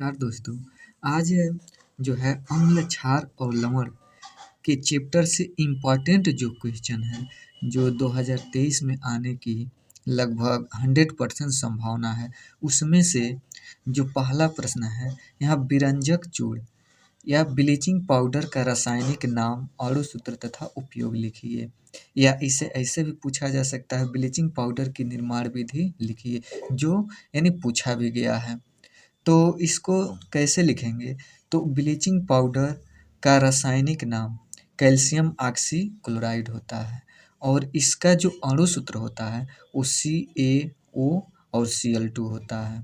नमस्कार दोस्तों। आज जो है अम्ल क्षार और लवण के चैप्टर से इम्पोर्टेंट जो क्वेश्चन है, जो 2023 में आने की लगभग 100% संभावना है, उसमें से जो पहला प्रश्न है, यहाँ विरंजक चूर्ण या ब्लीचिंग पाउडर का रासायनिक नाम, अणु सूत्र तथा उपयोग लिखिए। या इसे ऐसे भी पूछा जा सकता है, ब्लीचिंग पाउडर की निर्माण विधि लिखिए, जो यानी पूछा भी गया है। तो इसको कैसे लिखेंगे? तो ब्लीचिंग पाउडर का रासायनिक नाम कैल्शियम ऑक्सीक्लोराइड होता है और इसका जो अणु सूत्र होता है वो CaO और Cl2 होता है।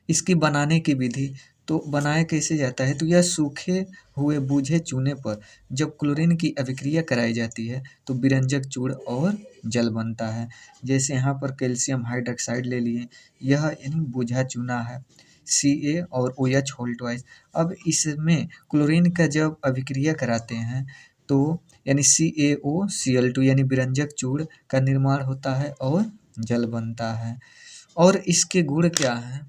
इसकी बनाने की विधि, तो बनाया कैसे जाता है? तो यह सूखे हुए बूझे चूने पर जब क्लोरीन की अभिक्रिया कराई जाती है तो विरंजक चूर्ण और जल बनता है। जैसे यहाँ पर कैल्शियम हाइड्रोक्साइड ले लिए, यह यानी बूझा चूना है, Ca और OH होल ट्वाइस। अब इसमें क्लोरीन का जब अभिक्रिया कराते हैं तो यानी CaO Cl2 यानी विरंजक चूर्ण का निर्माण होता है और जल बनता है। और इसके गुण क्या हैं?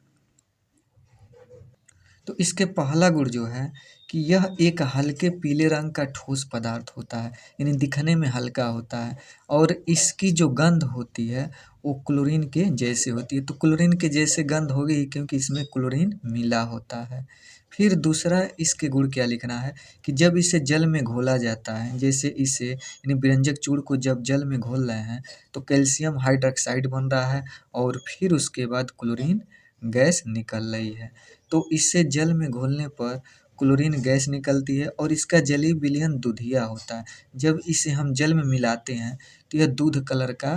तो इसके पहला गुण जो है कि यह एक हल्के पीले रंग का ठोस पदार्थ होता है, यानी दिखने में हल्का होता है और इसकी जो गंध होती है वो क्लोरीन के जैसे होती है। तो क्लोरीन के जैसे गंध होगी क्योंकि इसमें क्लोरीन मिला होता है। फिर दूसरा इसके गुण क्या लिखना है कि जब इसे जल में घोला जाता है, जैसे इसे यानी विरंजक चूर्ण को जब जल में घोल रहे हैं तो कैल्शियम हाइड्रोक्साइड बन रहा है और फिर उसके बाद क्लोरीन गैस निकल रही है। तो इससे जल में घोलने पर क्लोरीन गैस निकलती है और इसका जलीय विलयन दूधिया होता है। जब इसे हम जल में मिलाते हैं तो यह दूध कलर का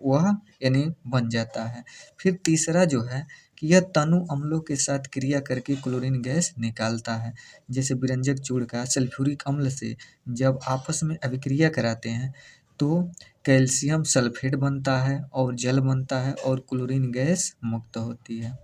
वह यानी बन जाता है। फिर तीसरा जो है कि यह तनु अम्लों के साथ क्रिया करके क्लोरीन गैस निकालता है। जैसे विरंजक चूर्ण का सल्फ्यूरिक अम्ल से जब आपस में अभिक्रिया कराते हैं तो कैल्शियम सल्फेट बनता है और जल बनता है और क्लोरीन गैस मुक्त होती है।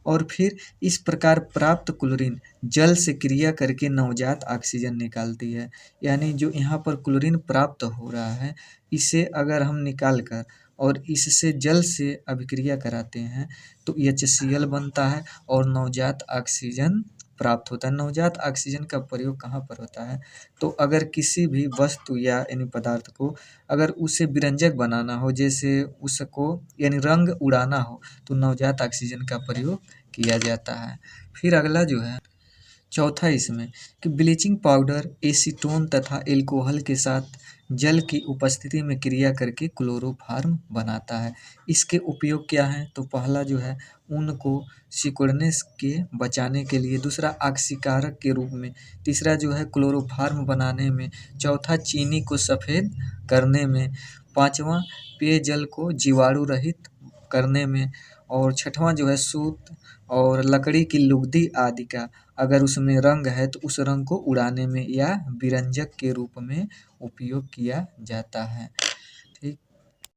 और फिर इस प्रकार प्राप्त क्लोरीन जल से क्रिया करके नवजात ऑक्सीजन निकालती है। यानी जो यहाँ पर क्लोरीन प्राप्त हो रहा है, इसे अगर हम निकाल कर और इससे जल से अभिक्रिया कराते हैं तो HCl बनता है और नवजात ऑक्सीजन प्राप्त होता है। नवजात ऑक्सीजन का प्रयोग कहाँ पर होता है? तो अगर किसी भी वस्तु या यानी पदार्थ को अगर उसे विरंजक बनाना हो, जैसे उसको यानी रंग उड़ाना हो, तो नवजात ऑक्सीजन का प्रयोग किया जाता है। फिर अगला जो है चौथा इसमें कि ब्लीचिंग पाउडर एसीटोन तथा एल्कोहल के साथ जल की उपस्थिति में क्रिया करके क्लोरोफॉर्म बनाता है। इसके उपयोग क्या हैं? तो पहला जो है ऊन को सिकुड़ने के बचाने के लिए, दूसरा ऑक्सीकारक के रूप में, तीसरा जो है क्लोरोफॉर्म बनाने में, चौथा चीनी को सफ़ेद करने में, पाँचवा पेयजल को जीवाणु रहित करने में और छठवां जो है सूत और लकड़ी की लुगदी आदि का अगर उसमें रंग है तो उस रंग को उड़ाने में या विरंजक के रूप में उपयोग किया जाता है।